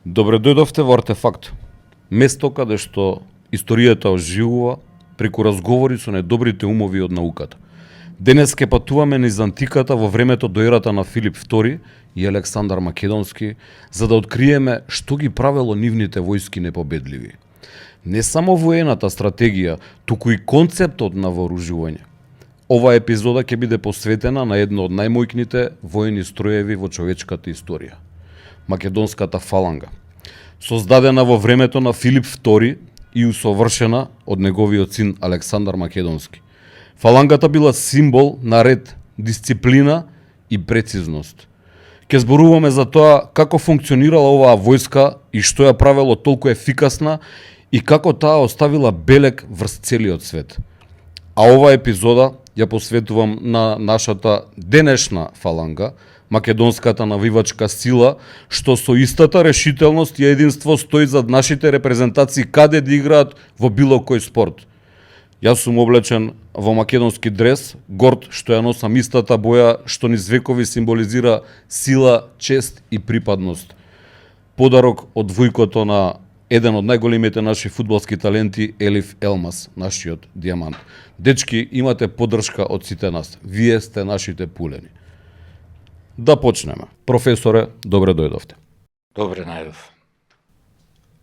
Добре дојдовте во Артефакт, место каде што историјата оживува преку разговори со најдобрите умови од науката. Денес ке патуваме низ антиката во времето до ерата на Филип II и Александар Македонски, за да откриеме што ги правело нивните војски непобедливи. Не само воената стратегија, туку и концептот на вооружување. Ова епизода ќе биде посветена на едно од најмојкните воени строеви во човечката историја – Македонската фаланга. Создадена во времето на Филип II и усовршена од неговиот син Александар Македонски. Фалангата била символ на ред, дисциплина и прецизност. Ке зборуваме за тоа како функционирала оваа војска и што ја правело толку ефикасна и како таа оставила белег врз целиот свет. А ова епизода ја посветувам на нашата денешна фаланга, македонската навивачка сила, што со истата решителност и единство стои зад нашите репрезентации каде да играат во било кој спорт. Јас сум облечен во македонски дрес, горд што ја носам истата боја што низ векови символизира сила, чест и припадност. Подарок од војкото на еден од најголемите наши фудбалски таленти, Елиф Елмас, нашиот дијамант. Дечки, имате поддршка од сите нас. Вие сте нашите пулени. Да почнеме. Професоре, добре дојдовте. Добре најдов.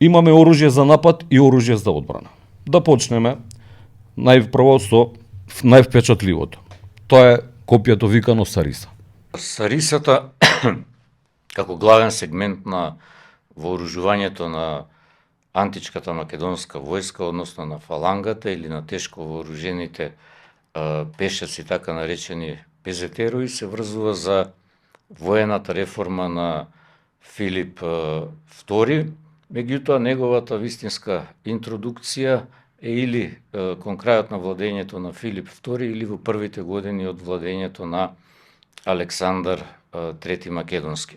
Имаме оружје за напад и оружје за одбрана. Да почнеме најпрво со највпечатливото. Тоа е копјето викано Сариса. Сарисата како главен сегмент на вооружувањето на античката македонска војска, односно на фалангата или на тешко вооружените пешаци, така наречени пезетерои, се врзува за воената реформа на Филип II, меѓутоа неговата вистинска интродукција е или кон крајот на владењето на Филип II или во првите години од владењето на Александар III Македонски.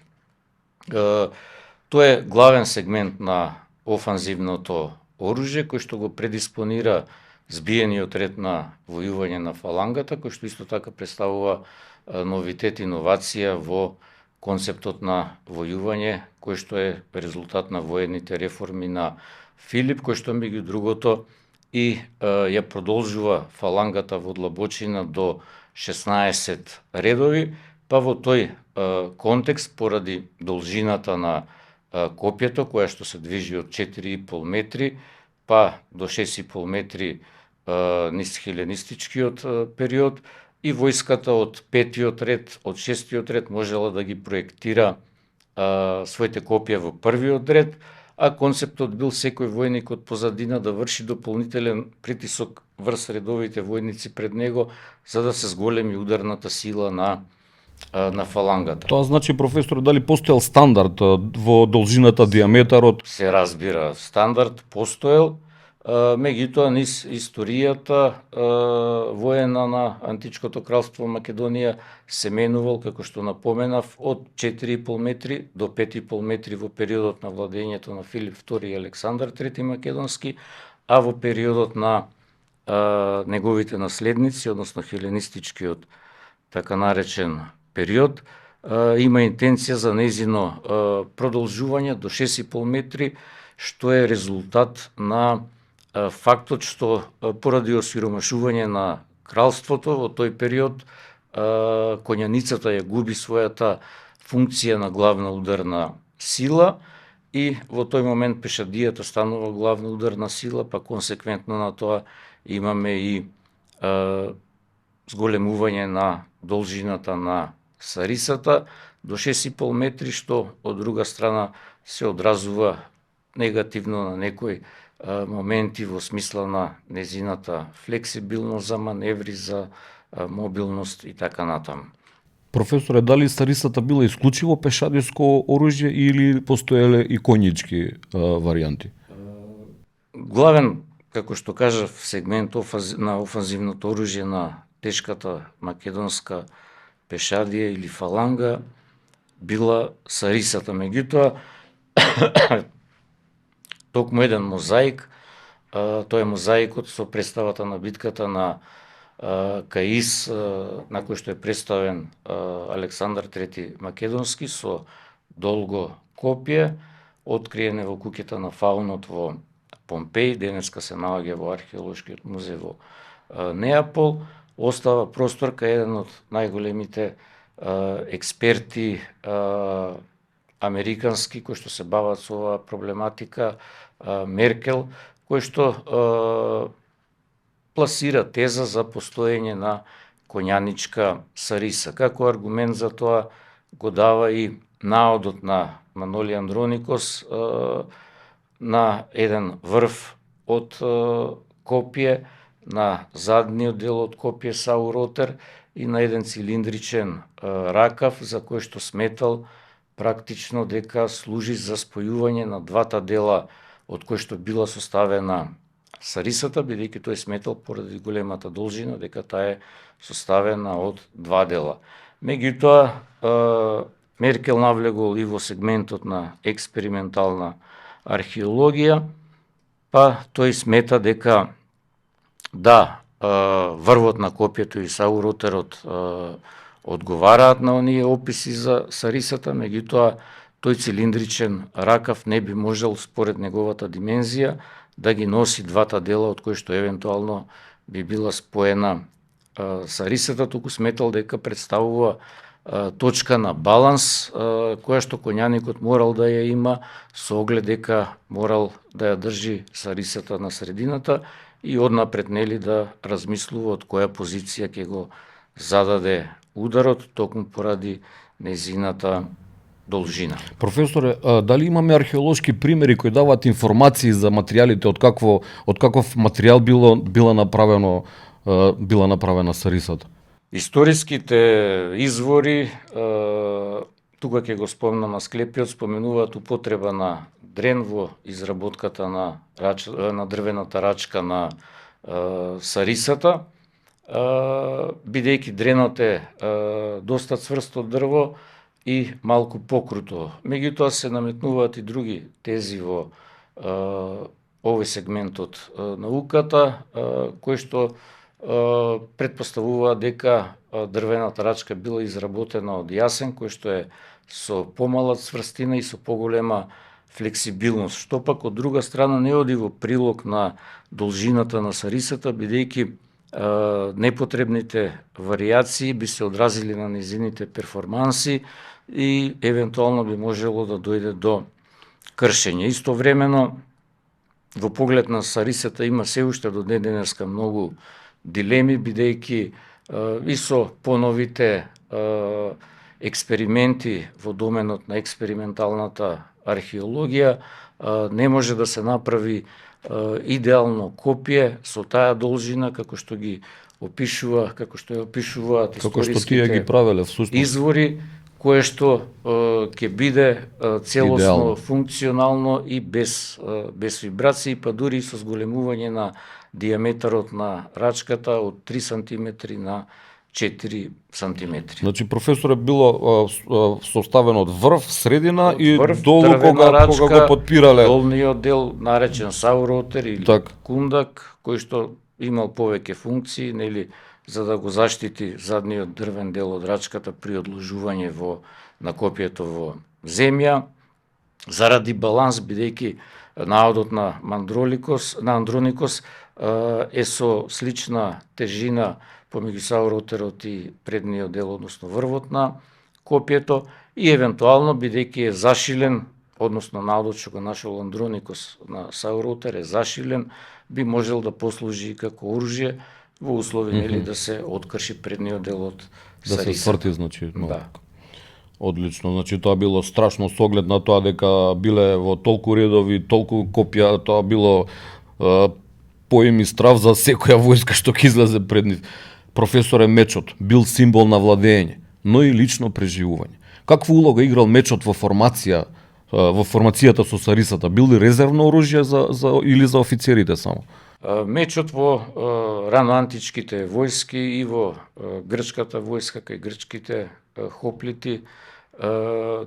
Тоа е главен сегмент на офанзивното оружје кој што го предиспонира збиениот ред на војување на фалангата, кој што исто така представува новитет, иновација во концептот на војување, кој што е резултат на воените реформи на Филип, кој што меѓу другото и ја продолжува фалангата во длабочина до 16 редови, па во тој контекст, поради должината на копјето, која што се движи од 4,5 метри, па до 6,5 метри низ хеленистичкиот период, и војската од 5-тиот ред, од 6-тиот ред можела да ги проектира своите копија во првиот ред, а концептот бил секој војник од позадина да врши дополнителен притисок врз редовите војници пред него, за да се зголеми ударната сила на фалангата. Тоа значи, професор, дали постоел стандард во должината, диаметарот? Се разбира, стандард постоел, меѓутоа низ историјата воена на античкото кралство Македонија се менувал, како што напоменав, од 4,5 метри до 5,5 метри во периодот на владењето на Филип II и Александар III Македонски, а во периодот на неговите наследници, односно хеленистичкиот така наречен период, има интенција за незино продолжување до 6,5 метри, што е резултат на фактот што поради осиромашување на кралството во тој период коњаницата ја губи својата функција на главна ударна сила и во тој момент пешадијата станува главна ударна сила, па консеквентно на тоа имаме и зголемување на должината на Сарисата до 6,5 метри, што од друга страна се одразува негативно на некои моменти во смисла на незината флексибилност за маневри, за мобилност и така натаму. Професоре, дали Сарисата била исклучиво пешадиско оружје или постоеле и конјички варијанти? Главен, како што кажав, сегмент на офанзивното оружје на тешката македонска пешадија или фаланга била Сарисата. Меѓутоа, токму еден мозаик, тоа е мозаикот со представата на битката на Каис, на кој што е представен Александар III Македонски со долго копје, откриене во куќата на фаунот во Помпеј, денеска се наоѓа во археолошкиот музеј во Неапол, остава простор кај еден од најголемите експерти американски кои што се бават со оваа проблематика, Меркел, кој што пласира теза за постоење на коњаничка сариса. Како аргумент за тоа го дава и наодот на Маноли Андроникос на еден врв од копие, на задниот дел од копие Сауротер и на еден цилиндричен ракав за кој што сметал практично дека служи за спојување на двата дела од кој што била составена сарисата, бидејќи тој сметал поради големата должина дека таа е составена од два дела. Меѓутоа, Меркел навлегол и во сегментот на експериментална археологија, па тој смета дека да, врвот на копието и Сауротерот одговараат на оние описи за сарисата, меѓутоа тој цилиндричен ракав не би можел според неговата димензија да ги носи двата дела од кои што евентуално би била споена сарисата, туку сметал дека представува точка на баланс која што коњаникот морал да ја има со оглед дека морал да ја држи сарисата на средината и однапред нели да размислува од која позиција ќе го зададе ударот токму поради нејзината должина. Професоре, дали имаме археолошки примери кои даваат информации за материјалите од каков материјал била направена сарисата? Историските извори, тука ќе го спомнам Асклепиот, споменуваат употреба на дрен во изработката на дрвената рачка на сарисата, бидејќи дренот е доста цврсто дрво и малку покруто. Меѓутоа се наметнуваат и други тези во овој сегмент од науката, кои што предпоставува дека дрвената рачка била изработена од јасен, кој што е со помала цврстина и со поголема флексибилност, што пак од друга страна не оди во прилог на должината на сарисата, бидејќи непотребните варијации би се одразили на незините перформанси и евентуално би можело да дојде до кршење. Истовремено, во поглед на сарисата има се уште до ден денеска многу дилеми, бидејќи и со поновите експерименти во доменот на експерименталната археологија не може да се направи идеално копие со таа должина како што ја опишуваат историските извори, кое што ќе биде целосно функционално и без вибрации, па дури и со зголемување на диаметарот на рачката од 3 см на 4 см. Значи, професоре, било составено од врв, средина и долу кога го подпирале. Долниот дел наречен Сауротер или кундак, кој што имал повеќе функции, нели, за да го заштити задниот дрвен дел од рачката при одложување на копието во земја, заради баланс, бидејќи наодот на Андроникос е со слична тежина помеѓу Сауротерот и предниот дел, односно врвот на копието, и евентуално, бидејќи е зашилен, односно наодот што го нашол Андроникос на Сауротер е зашилен, би можел да послужи како оружје во услови нели да се открши предниот дел од сариса. Да се сврти, значи. Да. Одлично, значи тоа било страшно со оглед на тоа дека биле во толку редови, толку копија, тоа било поем и страв за секоја војска што ќе излезе пред нив. Професоре, мечот бил символ на владење, но и лично преживување. Каква улога играл мечот во формацијата со сарисата? Бил ли резервно оружје или за офицерите само? Мечот во раноантичките војски и во грчката војска, кај грчките хоплити,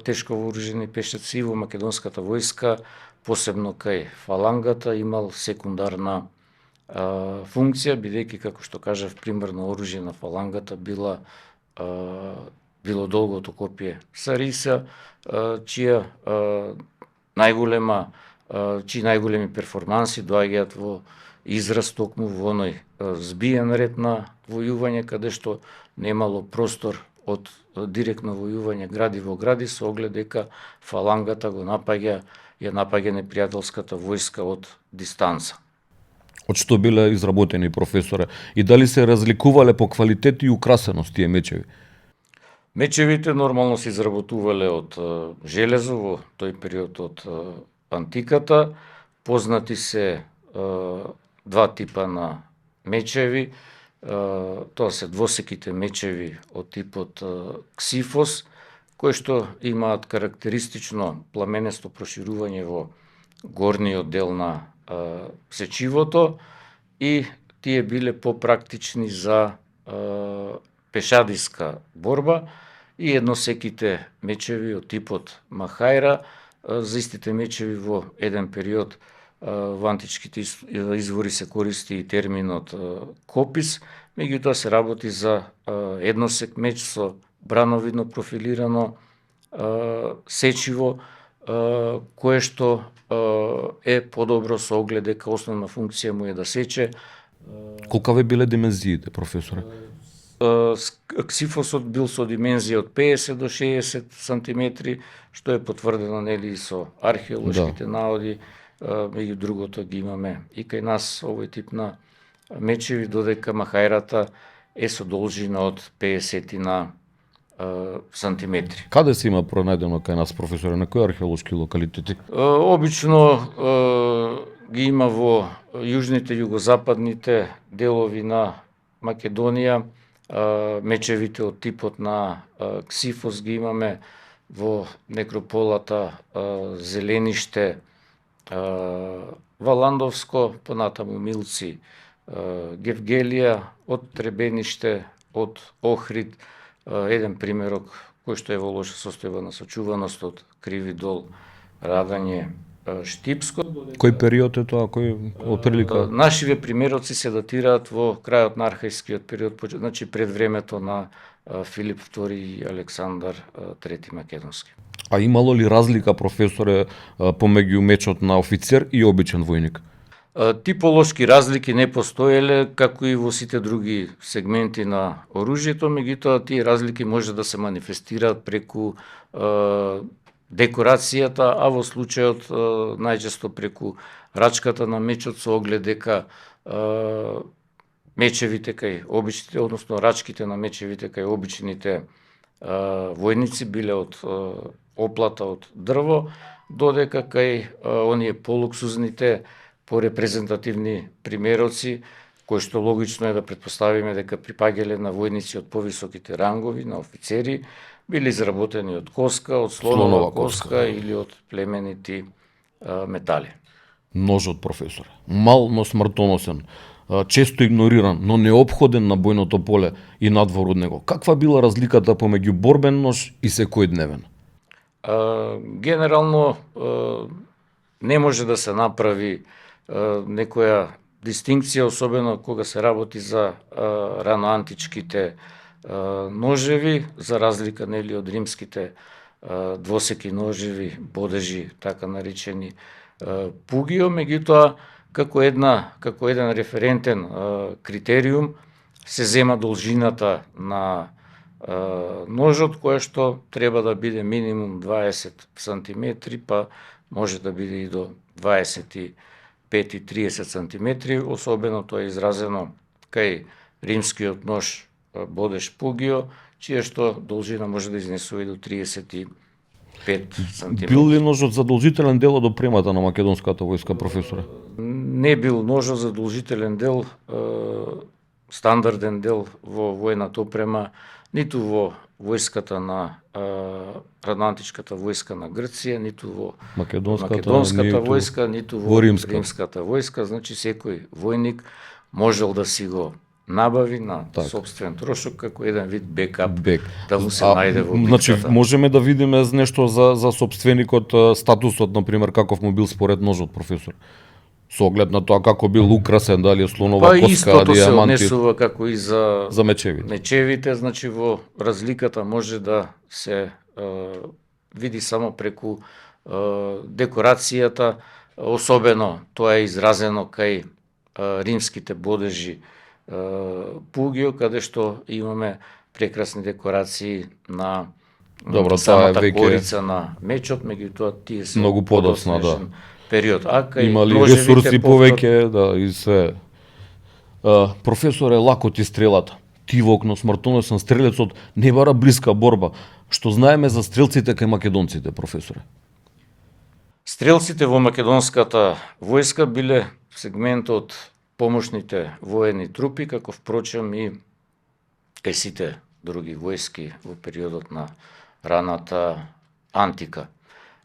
тешко вооружени пешаци, и во македонската војска, посебно кај фалангата, имал секундарна функција, бидејќи, како што кажав, примерно оружје на фалангата било долгото копие сариса, чија чии најголеми перформанси доаѓаат во израз токму во оној збиен ред на војување, каде што немало простор од директно војување гради во гради, со оглед дека фалангата ја напаѓа непријателската војска од дистанца. Од што биле изработени, професоре? И дали се разликувале по квалитет и украсеност тие мечеви? Мечевите нормално се изработувале од железо во тој период од антиката. Познати се два типа на мечеви. Тоа се двосеките мечеви од типот ксифос, кои што имаат карактеристично пламенесто проширување во горниот дел на сечивото и тие биле попрактични за пешадиска борба, и едносеките мечеви од типот махајра. За истите мечеви во еден период во античките извори се користи и терминот копис, меѓутоа се работи за едносек меч со брановидно профилирано сечиво, кое што е подобро со оглед дека основна функција му е да сече. Колкаве биле димензиите, професоре? Ксифосот бил со димензија од 50 до 60 сантиметри, што е потврдено нели со археолошките наоди, меѓу другото ги имаме и кај нас овој тип на мечеви, додека махајрата е со должина од 50 на сантиметри. Каде се има пронајдено кај нас, професоре, на кои археолошки локалитети? Обично ги има во јужните, југозападните делови на Македонија. Мечевите од типот на ксифос ги имаме во некрополата Зелениште, Валандовско, понатаму Милци, Гевгелија, од Требениште, од Охрид, еден примерок кој што е во лоша состојба на сочуваност од Криви дол, Радање, Штипско. Кој период е тоа? Кој отприлика? Нашиве примероци се датираат во крајот на архајскиот период, значи пред времето на Филип II и Александар III Македонски. А имало ли разлика, професоре, помеѓу мечот на офицер и обичен војник? Типолошки разлики не постоеле, како и во сите други сегменти на оружјето, меѓутоа тие разлики може да се манифестираат преку декорацијата, а во случајот најчесто преку рачката на мечот, со оглед дека мечевите кај обичните, односно рачките на мечевите кај обичните војници биле од оплата од дрво, додека кај оние полуксузните, порепрезентативни примероци, кои што логично е да претпоставиме дека припаѓале на војници од повисоките рангови, на офицери, били изработени од коска, од слонова коска или од племенити метали. Ножот, професоре. Мал, но смртоносен. Често игнориран, но неопходен на бојното поле и надвор од него. Каква била разликата помеѓу борбен нож и секојдневен? Генерално не може да се направи некоја дистинкција, особено кога се работи за раноантичките ножеви, за разлика нели од римските двосеки ножеви, бодежи, така наречени пугио, меѓутоа како еден референтен критериум се зема должината на ножот, која што треба да биде минимум 20 сантиметри, па може да биде и до 25-30 сантиметри, особено тоа е изразено кај римскиот нож бодеж пугио, чија што должина може да изнесува и до 35 сантиметри. Бил ли ножот задолжителен дел од опремата на македонската војска, професоре? Не бил ножот задолжителен дел, стандарден дел во војната опрема, ниту во војската на раноантичката војска на Грција, ниту во македонската војска, ниту во римската војска. Значи секој војник можел да си го набави на сопствен трошок како еден вид бекап да му се најде во битката. Значи можеме да видиме нешто за сопственикот, статусот на пример каков му бил според ножот, професор? Со оглед на тоа како бил украсен, дали е слонова коска, дијаманти. Истото се однесува како и за мечевите. Мечевите, значи во разликата може да се види само преку декорацијата, особено тоа е изразено кај римските бодежи Пугио, каде што имаме прекрасни декорации на Добро, тоа е самата веќе корица на мечот, меѓутоа тие се многу подоцна, да. период. А кај Има ли ножевите ресурси повтор- повеќе, да, и се. Професоре, лако ти стрелата. Ти во окно смртоносен стрелецот не бара блиска борба. Што знаеме за стрелците кај македонците, професоре? Стрелците во македонската војска биле сегмент од помошните воени трупи, како впрочем и кај сите други војски во периодот на раната антика.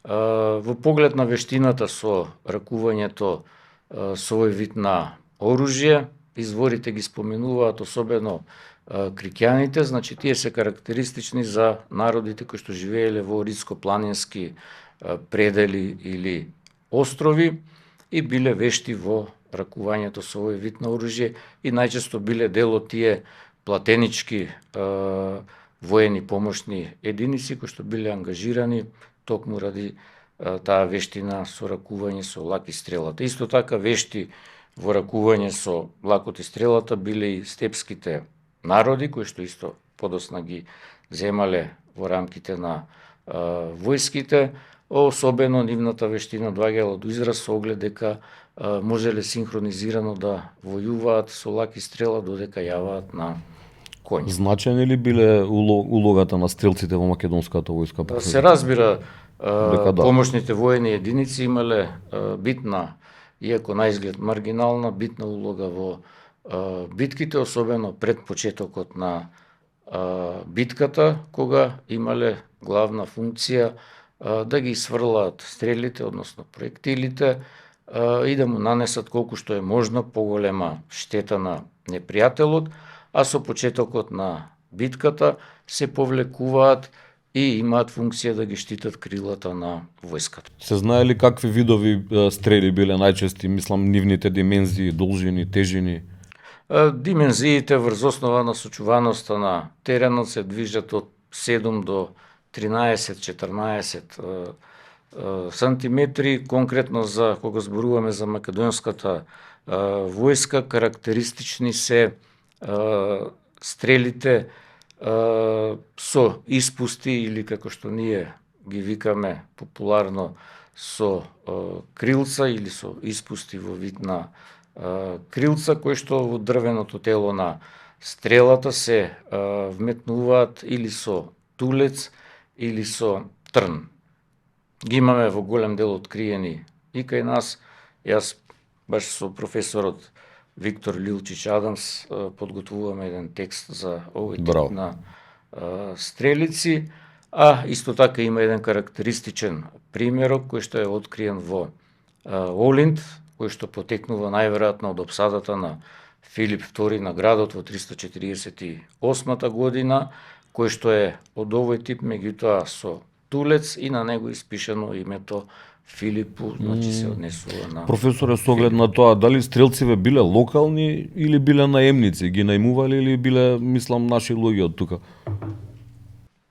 Во поглед на вештината со ракувањето со овој вид на оружје, изворите ги споменуваат особено крикјаните, значи тие се карактеристични за народите кои што живееле во ридско-планински предели или острови и биле вешти во ракувањето со овој вид на оружје и најчесто биле дел од тие платенички воени помошни единици кои што биле ангажирани токму ради таа вештина со ракување со лак и стрелата. Исто така вешти во ракување со лакот и стрелата биле и степските народи кои што исто подосна ги земале во рамките на војските, особено нивната вештина доаѓала до израз со оглед дека можеле синхронизирано да војуваат со лак и стрела додека јаваат на коњ. Значајни ли биле улогата на стрелците во македонската војска? Се разбира, Дека да. помошните воени единици имале битна, иако на изглед маргинална, битна улога во битките, особено пред почетокот на битката, кога имале главна функција да ги сврлаат стрелите, односно проектилите, и да му нанесат колку што е можно поголема штета на непријателот, а со почетокот на битката се повлекуваат и имаат функција да ги штитат крилата на војската. Се знае ли какви видови стрели биле најчести, мислам, нивните димензии, должини, тежини? Димензиите врз основа на сочуваноста на теренот се движат од 7 до 13-14 сантиметри, конкретно за кога зборуваме за македонската војска, карактеристични се стрелите со испусти или како што ние ги викаме популарно со крилца или со испусти во вид на крилца, кои што во дрвеното тело на стрелата се вметнуваат или со тулец или со трн. Ги имаме во голем дел откриени и кај нас. Јас баш со професорот Виктор Лилчич Адамс подготвуваме еден текст за овој тип на стрелици, а исто така има еден карактеристичен примерок кој што е откриен во Олинд, кој што потекнува најверојатно од опсадата на Филип II на градот во 348 година, кој што е од овој тип, меѓутоа со тулец и на него испишано името Филипу, значи се однесува на... Професоре, со оглед на тоа, дали стрелциве биле локални или биле наемници? Ги најмували или биле, мислам, наши луѓе од тука?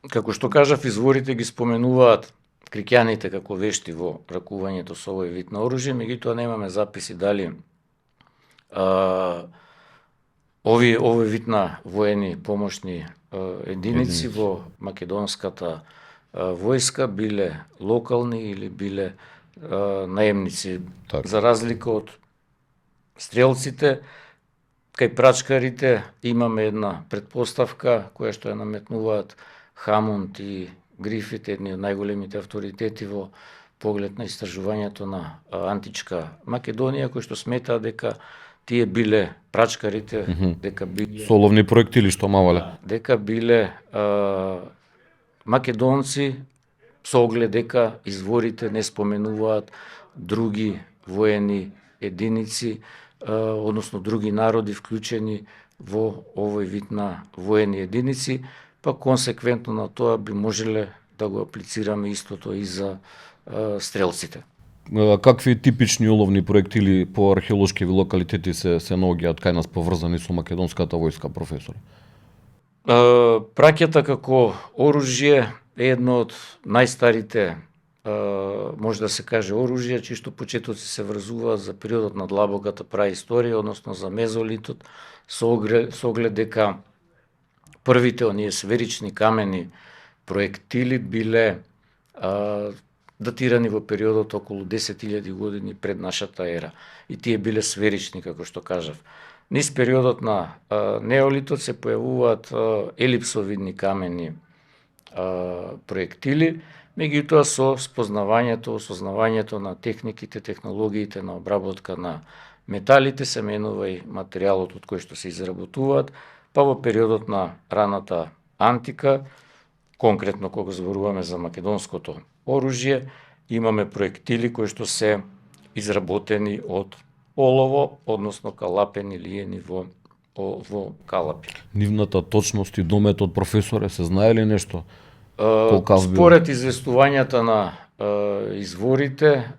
Како што кажав, изворите ги споменуваат крикјаните како вешти во ракувањето со овој вид на оружје, меѓутоа немаме записи дали овој вид на воени помошни единици во македонската војска биле локални или биле наемници. Так. За разлика од стрелците, кај прачкарите имаме една предпоставка која што ја наметнуваат Хамунд и Грифит, едни од најголемите авторитети во поглед на истражувањето на античка Македонија, кои што сметаат дека тие биле прачкарите, дека биле Соловни проектили што мавале. дека биле македонци, со оглед дека изворите не споменуваат други воени единици, односно други народи вклучени во овој вид на воени единици, па консеквентно на тоа би можеле да го аплицираме истото и за стрелците. Какви типични уловни проектили по археолошки локалитети се наоѓаат кај нас поврзани со македонската војска, професор? Праќата како оружје е едно од најстарите може да се каже оружја, чисто почетоци се врзуваат за периодот на длабоката праисторија, односно за мезолитот, со оглед дека првите оние сферични камени проектили биле датирани во периодот околу 10.000 години пред нашата ера. И тие биле сферични, како што кажав. Низ периодот на неолитот се појавуваат елипсовидни камени проектили, меѓутоа со осознавањето на техниките, технологиите на обработка на металите се менува и материјалот од кој што се изработуваат, па во периодот на раната антика, конкретно кога зборуваме за македонското оружје, имаме проектили кои што се изработени од олово, односно калапени лиени во калапи. Нивната точност и дометот, професоре, се знае ли нешто? Според известувањата на изворите,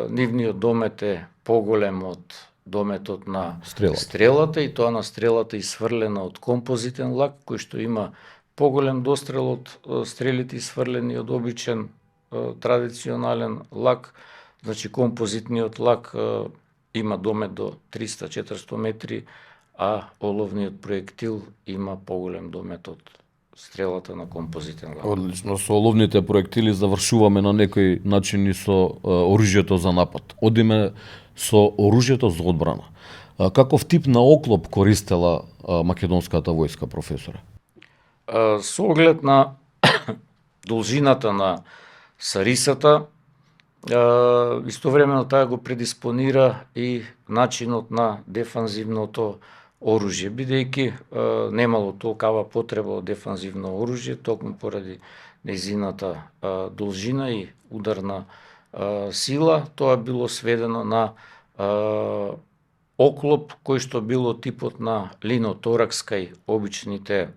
нивниот домет е поголем од дометот на стрелата и тоа на стрелата изфрлена од композитен лак, кој што има поголем дострел од стрелите изфрлени од обичен традиционален лак. Значи композитниот лак има домет до 300-400 метри, а оловниот проектил има поголем домет од стрелата на композитен лак. Одлично, со оловните проектили завршуваме на некој начин и со оружјето за напад. Одиме со оружјето за одбрана. Каков тип на оклоп користела македонската војска, професоре? Со оглед на должината на сарисата, истовремено таа го предиспонира и начинот на дефанзивното оружје, бидејќи немало толкава потреба од дефанзивно оружје, токму поради нејзината должина и ударна сила, тоа било сведено на оклоп кој што било типот на линоторакс кај обичните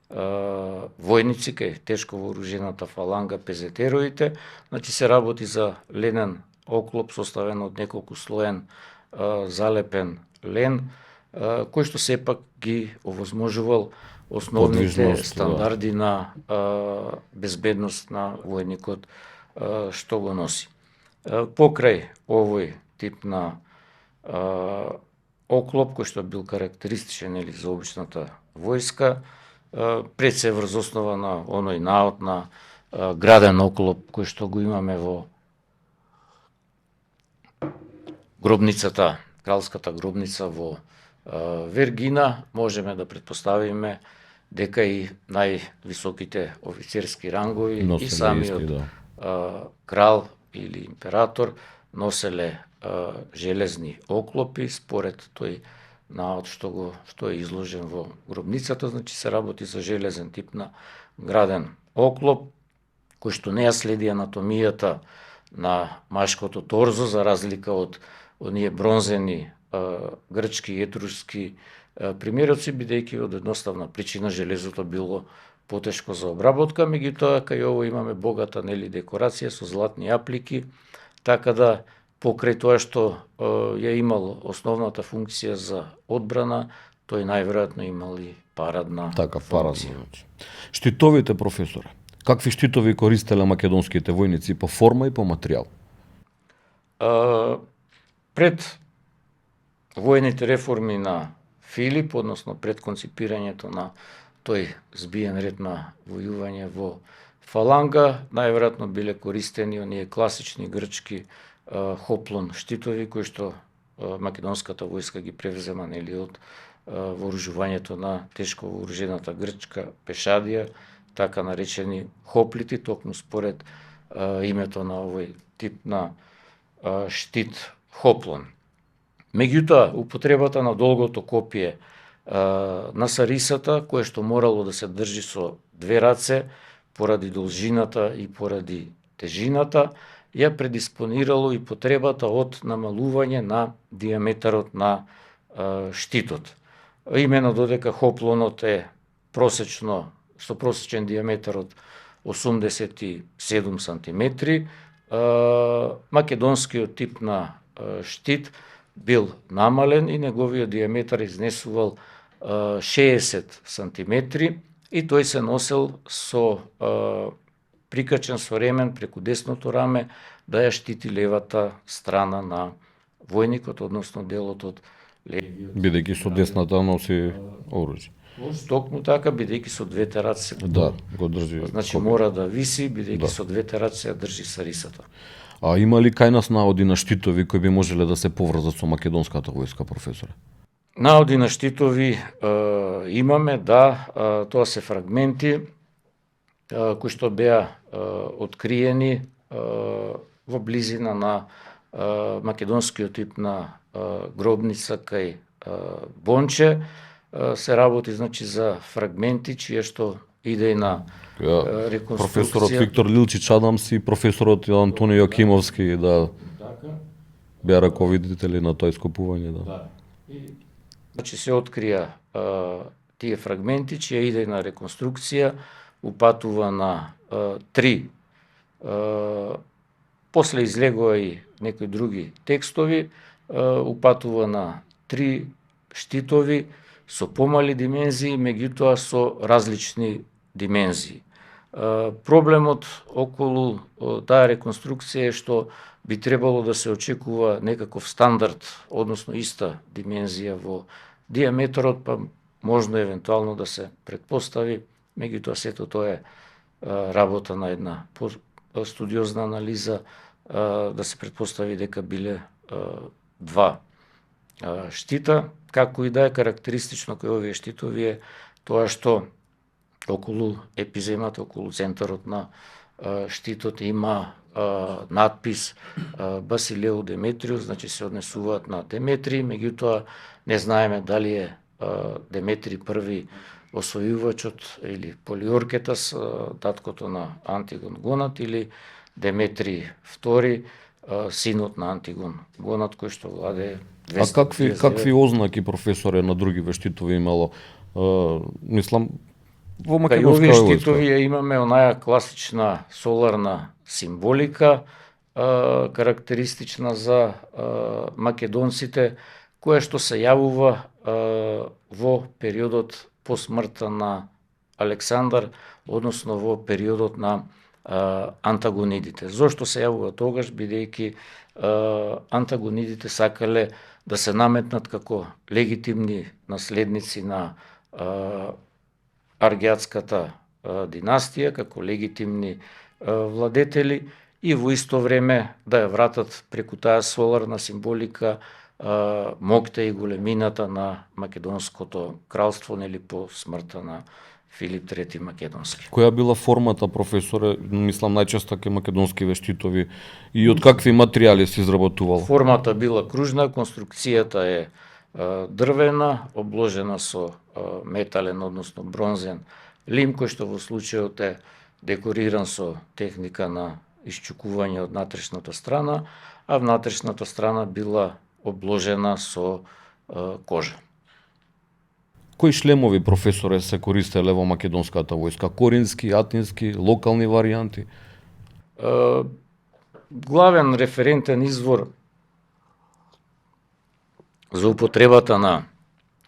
војници, кај тешко вооружената фаланга, пезетероите. Значи се работи за ленен оклоп составен од неколку слоен залепен лен, кој што сепак ги овозможувал основните стандарди на безбедност на војникот што го носи. Покрај овој тип на оклоп кој што бил карактеристичен за обичната војска, пред се врз основа на оној наод на граден оклоп кој што го имаме во гробницата, кралската гробница во Вергина, можеме да претпоставиме дека и највисоките офицерски рангови и самиот крал или император носеле железни оклопи според тој наод што е изложен во гробницата. Значи се работи за железен тип на граден оклоп кој што не ја следи анатомијата на машкото торзо, за разлика од оние бронзени грчки и етрушки примероци, бидејќи од едноставна причина железото било потешко за обработка, меѓутоа кај ово имаме богата декорација со златни аплики, така да покрај тоа што ја имал основната функција за одбрана, тој најверојатно имал и парадна функција. Штитовите, професоре, какви штитови користеле македонските војници по форма и по материјал? Пред војните реформи на Филип, односно пред конципирањето на тој збиен ред на војување во фаланга, најверојатно биле користени оние класични грчки хоплон штитови кои што македонската војска ги превзема од вооружувањето на тешко вооружената грчка пешадија, така наречени хоплити, токму според името на овој тип на штит хоплон. Меѓутоа, употребата на долгото копие на сарисата, кое што морало да се држи со две раце, поради должината и поради тежината, ја предиспонирало и потребата од намалување на диаметарот на штитот. Имено додека хоплонот е со просечен диаметар од 87 сантиметри, македонскиот тип на штит бил намален и неговиот диаметар изнесувал 60 сантиметри и тој се носел со прикачен со ремен преку десното раме да ја штити левата страна на војникот, односно делот од левиот. Бидејќи со десната носи оружје. Токму така, бидејќи со двете раце Да, го држи. значи копие. мора да виси, бидејќи Да. со двете раце ја држи сарисата. А има ли кај нас наводи на штитови кои би можеле да се поврзат со македонската војска, професоре? Наоди на штитови имаме, да, тоа се фрагменти кои што беа откриени во близина на македонскиот тип на гробница кај Бонче. Се работи значи за фрагменти чија што идејна реконструкција. Професорот Виктор Лилчич Адамс и професорот Антонио Јакимовски, да, беа раководители на тоа ископување, да. Значи се открија тие фрагменти чија идејна реконструкција упатува на 3. После излегува и некои други текстови, упатува на 3 штитови со помали димензии, меѓутоа со различни димензии. Проблемот околу таа реконструкција е што би требало да се очекува некаков стандард, односно иста димензија во диаметрот, па можно евентуално да се претпостави, меѓутоа сето тоа е работа на една студиозна анализа, да се претпостави дека биле 2 штита. Како и да е, карактеристично кај овие штитови е тоа што околу епиземата, околу центарот на штитот има надпис Басилеу Деметриус, значи се однесуваат на Деметри, меѓутоа не знаеме дали е Деметри први освојувачот или Полиоркетас, таткото на Антигон Гонат, или Деметри втори, синот на Антигон Гонат, кој што владее 200. А какви ознаки, професоре, на други штитови имало? Мислам, во Кај македонска овие војска. штитови ја имаме онаја класична соларна символика, карактеристична за македонците, која што се јавува во периодот по смртта на Александар, односно во периодот на антагонидите. Зошто се јавува тогаш? Бидејќи антагонидите сакале да се наметнат како легитимни наследници на Аргиатската династија, како легитимни владетели, и во исто време да ја вратат преку таа соларна символика моќта и големината на македонското кралство, нели, по смртта на Филип III Македонски. Која била формата, професоре, мислам најчесто ке македонски вештитови, и од какви материјали се изработувало? Формата била кружна, конструкцијата е дрвена, обложена со метален, односно бронзен лим, кој што во случајот е декориран со техника на исчукување од натрешната страна, а внатрешната страна била обложена со кожа. Кои шлемови, професоре, се користеле во македонската војска? Корински, атински, локални варијанти? Главен референтен извор за употребата на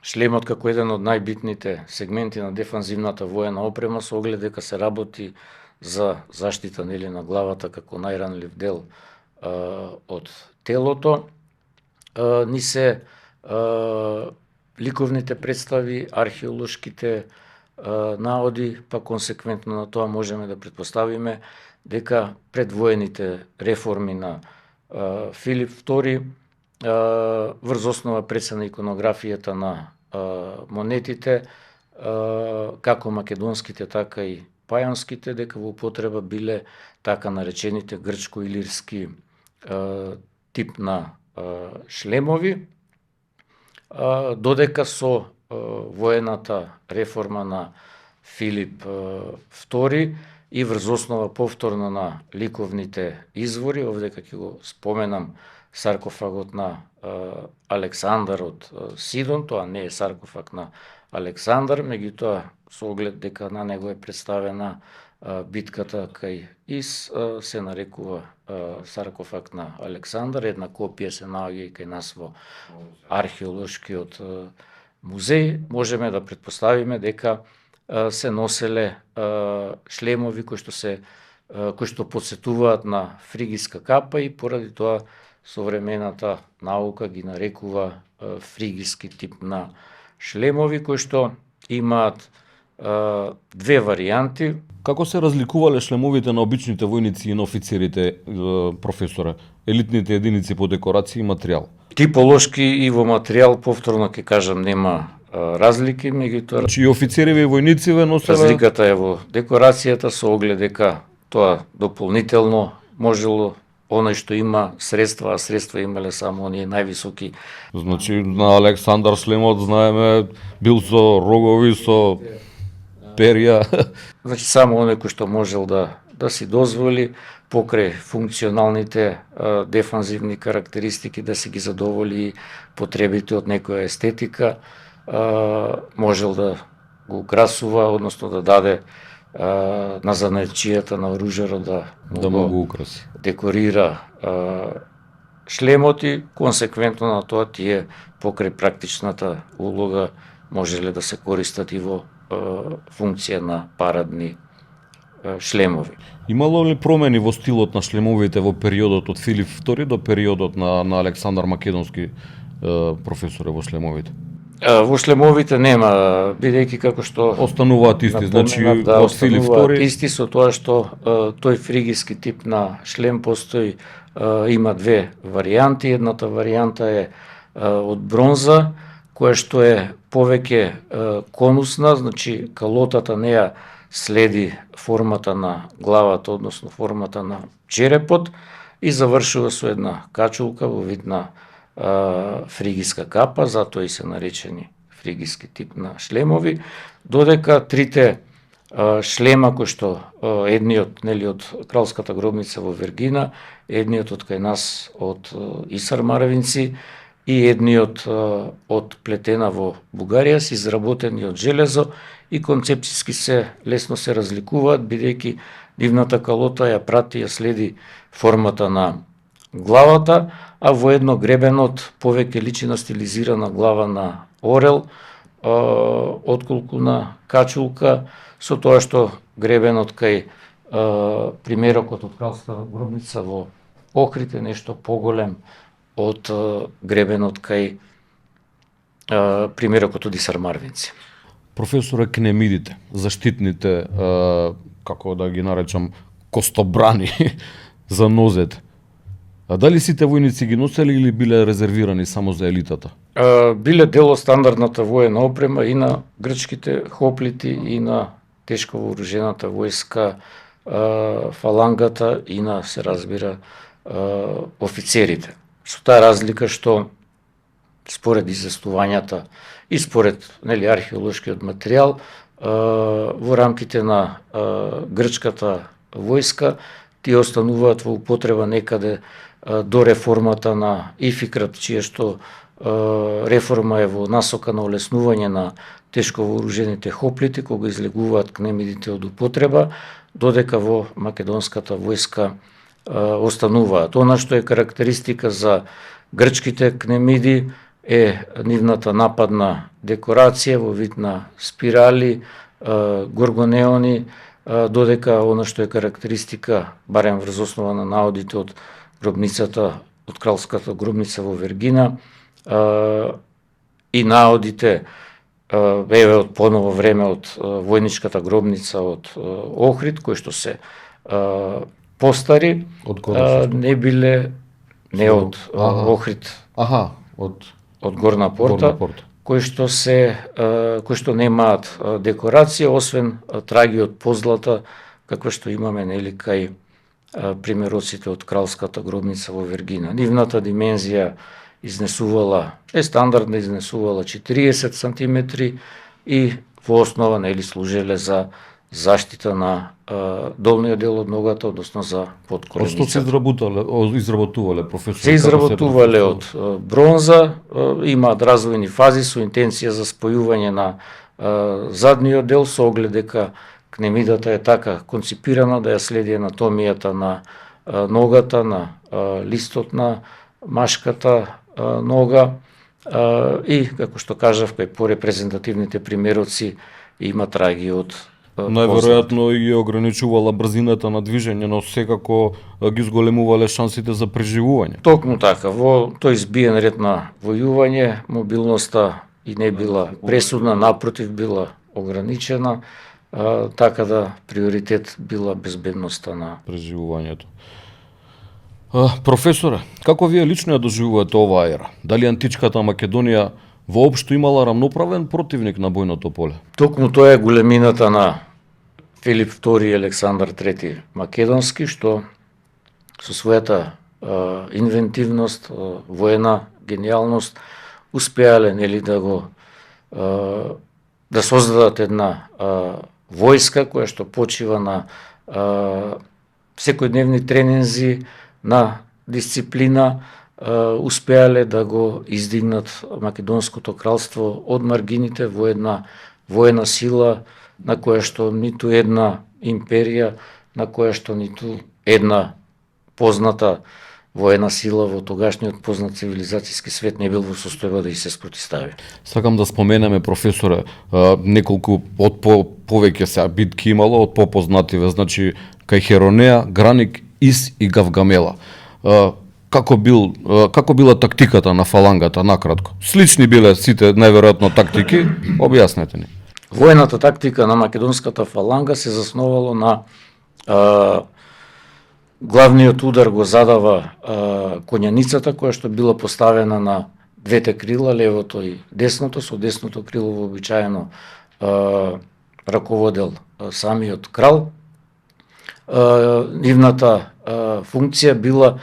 шлемот како еден од најбитните сегменти на дефанзивната воена опрема, со оглед дека се работи за заштита, нели, на главата како најранлив дел од телото, ни се ликовните представи, археолошките наоди, па консеквентно на тоа можеме да претпоставиме дека предвоените реформи на Филип II врз основа пред на иконографијата на монетите, како македонските, така и пајанските, дека во употреба биле така наречените грчко-илирски тип на шлемови, додека со воената реформа на Филип II и врз основа повторно на ликовните извори, овдека ќе го споменам саркофагот на Александар од Сидон, тоа не е саркофаг на Александар, меѓутоа со оглед дека на него е представена битката кај Ис, се нарекува саркофаг на Александар. Една копија се наоѓа и кај нас во археолошкиот музеј. Можеме да претпоставиме дека се носеле шлемови кои што се кои што подсетуваат на фригиска капа и поради тоа современата наука ги нарекува фригиски тип на шлемови кои што имаат две варијанти. Како се разликувале шлемовите на обичните војници и на офицерите, професоре? Елитните единици по декорација и материјал. Типолошки и во материјал, повторно ќе кажам, нема разлики, меѓутоа Значи и офицериве и војнициве носеле... разликата е во декорацијата со оглед дека тоа дополнително можело оној што има средства, а средства имале само оние највисоки. Значи на Александар шлемот знаеме бил со рогови, со перја. Значи само оној кој што можел да си дозволи покрај функционалните дефанзивни карактеристики да си ги задоволи потребите од некоја естетика, можел да го украсува, односно да даде на занајчијата на оружарот да го украси, декорира шлемот и консеквентно на тоа тие покрај практичната улога можеле да се користат и во функција на парадни шлемови. Имало ли промени во стилот на шлемовите во периодот од Филип II до периодот на Александар Македонски, професоре, во шлемовите? Во шлемовите нема, бидејќи како што остануваат исти, значи да, од Филип II исти со тоа што тој фригиски тип на шлем постои, има две варијанти. Едната варијанта е од бронза, која што е повеќе конусна, значи калотата неа следи формата на главата, односно формата на черепот и завршува со една качулка во вид на фригиска капа, затоа и се наречени фригиски тип на шлемови, додека трите шлема кои што едниот нели од кралската гробница во Вергина, едниот од кај нас од Исар Марвинци и едниот од Плетена во Бугарија се изработени од железо и концепцијски се лесно се разликуваат, бидејќи нивната калота ја прати, ја следи формата на главата, а воедно гребенот повеќе личи на стилизирана глава на орел, отколку на качулка, со тоа што гребенот кај примерокот од кралската гробница во Охрид е нешто поголем од гребенот кај примерокот од Исар Марвинци. Професоре, кнемидите, заштитните, како да ги наречам, костобрани за нозет. А дали сите војници ги носели или биле резервирани само за елитата? Биле дел од стандардната воена опрема и на грчките хоплити и на тешко вооружената војска, фалангата и на, се разбира, офицерите. Со таа разлика што според известувањата и според археолошкиот материјал во рамките на грчката војска тие остануваат во употреба некаде до реформата на Ификрат, чија што реформа е во насока на олеснување на тешко вооружените хоплити, кога излегуваат кнемидите од употреба, додека во македонската војска остануваат. Она што е карактеристика за грчките кнемиди е нивната нападна декорација во вид на спирали, горгонеони, додека она што е карактеристика, барем врз основа на наодите од гробницата, од кралската гробница во Вергина, и наодите еве од поново време од војничката гробница од Охрид, кои што се постари, не биле не од Охрид, од Горна Порта, кои што немаат декорација, освен траги од позлата, каква што имаме кај примероците од кралската гробница во Вергина. Нивната димензија изнесувала, стандардно изнесувала 40 сантиметри и во основа служеле за заштита на долниот дел од ногата, односно за подколеницата. Што се изработувале, професор? Се изработувале од бронза, имаат развојни фази со интенција за спојување на задниот дел со оглед дека кнемидата е така конципирана да ја следи анатомијата на ногата, на листот на машката нога и, како што кажав, кај порепрезентативните примероци има траги од Најверојатно и ограничувала брзината на движење, но секако ги зголемувале шансите за преживување. Токму така, во тој збиен ред на војување, мобилноста и не била пресудна, напротив била ограничена, така да приоритет била безбедноста на преживувањето. Професоре, како вие лично ја доживувате оваа ера? Дали античката Македонија воопшто имала рамноправен противник на бојното поле? Токму тоа е големината на Филип II и Александар III Македонски, што со својата инвентивност, воена гениалност успеале да создадат една војска која што почива на секојдневни тренинзи, на дисциплина, успеале да го издигнат Македонското кралство од маргините во една воена сила на која што ниту една империја, на која што ниту една позната воена сила во тогашниот познат цивилизацијски свет не бил во состојба да и се спротистави. Сакам да споменеме, професоре, неколку од повеќе се битки имало, од попознативе, значи кај Херонеа, Граник, Ис и Гавгамела. Како била тактиката на фалангата, накратко? Слични биле сите најверојатно тактики, објаснете ни. Војната тактика на македонската фаланга се засновало на главниот удар го задава коњаницата, која што била поставена на двете крила, левото и десното. Со десното крило вообичаено раководел самиот крал. Нивната функција била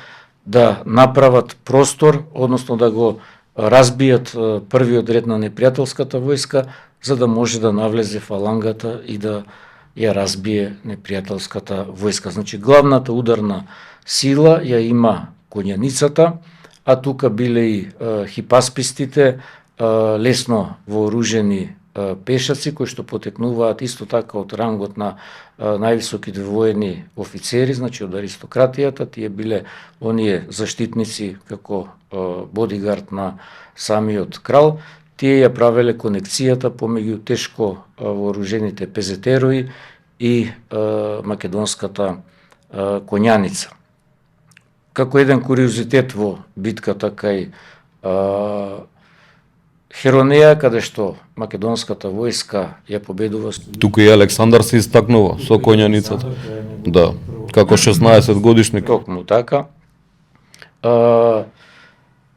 да направат простор, односно да го разбијат првиот ред на непријателската војска, за да може да навлезе фалангата и да ја разбие непријателската војска. Значи, главната ударна сила ја има коњаницата, а тука биле и хипаспистите, лесно вооружени пешаци, кои што потекнуваат исто така од рангот на највисоките воени офицери, значи од аристократијата. Тие биле оние заштитници како бодигард на самиот крал. Тие ја правеле конекцијата помеѓу тешко вооружените пезетерои и македонската коњаница. Како еден куриозитет во битката кај Херонеа, каде што македонската војска ја победува. Тука и Александар се истакнува со коњаницата. Да, како 16 годишник. Токму така.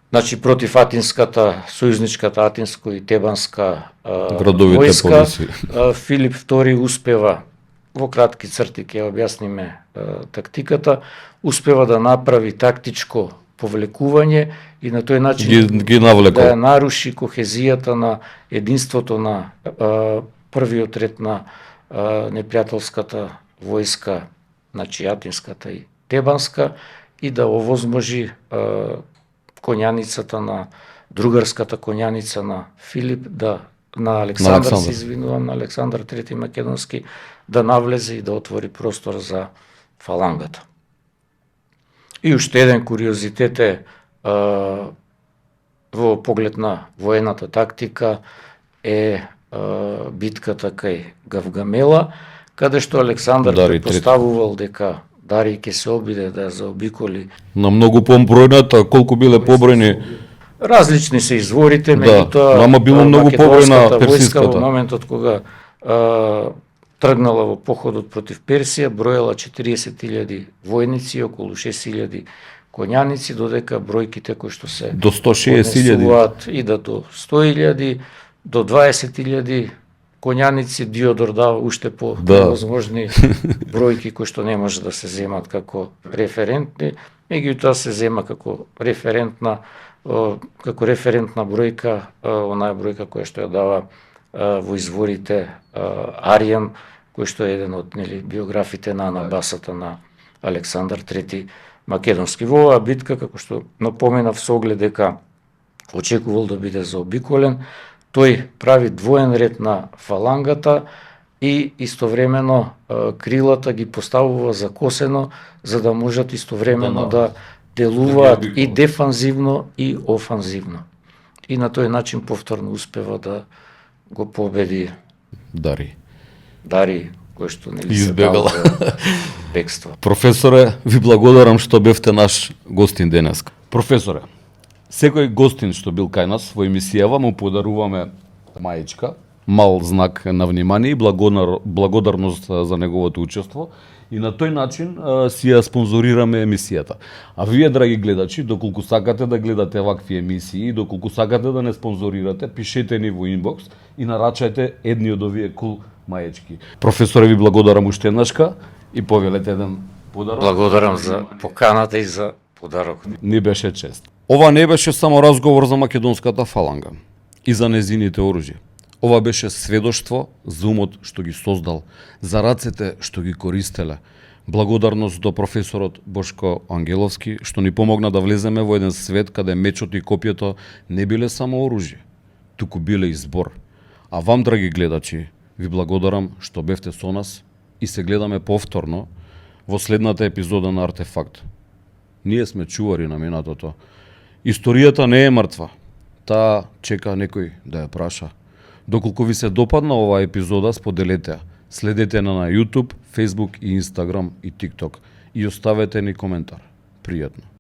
Значи, против атинската, сојузничката атинско и тебанска војска, Филип II успева, во кратки црти ќе објасниме тактиката, успева да направи тактичко повлекување и на тој начин ги навлекол, да ја наруши кохезијата на единството на првиот ред на непријателската војска, значи атинската и тебанска, и да овозможи коњаницата на другарската коњаница на Филип на Александар, се извинувам, на Александар III Македонски, да навлезе и да отвори простор за фалангата. И уште еден куриозитет е во поглед на воената тактика е битката кај Гавгамела, каде што Александар предпоставувал дека Дарий ќе се обиде да заобиколи. На многу побројната, колку биле побројни? Различни се изворите, меѓутоа ама било многу побројна персиската. Во моментот кога тргнала во походот против Персија, броела 40.000 војници и околу 6.000 коњаници, додека бројките кои што се до 160.000 идат до 100.000, до 20.000 коњаници. Диодор дава уште возможни бројки кои што не може да се земат како референтни, меѓутоа се зема како референтна бројка, онаа бројка која што ја дава во изворите Аријан, кој што е еден од биографите на анабасата на Александар III Македонски. Во оваа битка, како што напоменав, со оглед дека очекувал да биде заобиколен, тој прави двоен ред на фалангата и истовремено крилата ги поставува закосено, за да можат истовремено да делуваат и дефанзивно и офанзивно. И на тој начин повторно успева да го победи Дарий, кој што нели избегал бегство. Професоре, ви благодарам што бевте наш гостин денес. Професоре, секој гостин што бил кај нас во емисијава му подаруваме маечка, мал знак на внимание и благодарност за неговото учество. И на тој начин си ја спонзорираме емисијата. А вие, драги гледачи, доколку сакате да гледате вакви емисии, доколку сакате да не спонзорирате, пишете ни во инбокс и нарачајте едни од овие кул маечки. Професоре, ви благодарам уште еднашка и повелете еден подарок. Благодарам за поканата и за подарокот. Ни беше чест. Ова не беше само разговор за македонската фаланга и за незините оружје. Ова беше сведоштво за умот што ги создал, за рацете што ги користеле. Благодарност до професорот Бошко Ангеловски што ни помогна да влеземе во еден свет каде мечот и копјето не биле само оружје, туку биле и збор. А вам, драги гледачи, ви благодарам што бевте со нас и се гледаме повторно во следната епизода на Артефакт. Ние сме чувари на минатото. Историјата не е мртва. Таа чека некој да ја праша. Доколку ви се допадна оваа епизода, споделете ја. Следете на YouTube, Facebook и Instagram и TikTok и оставете ни коментар. Пријатно.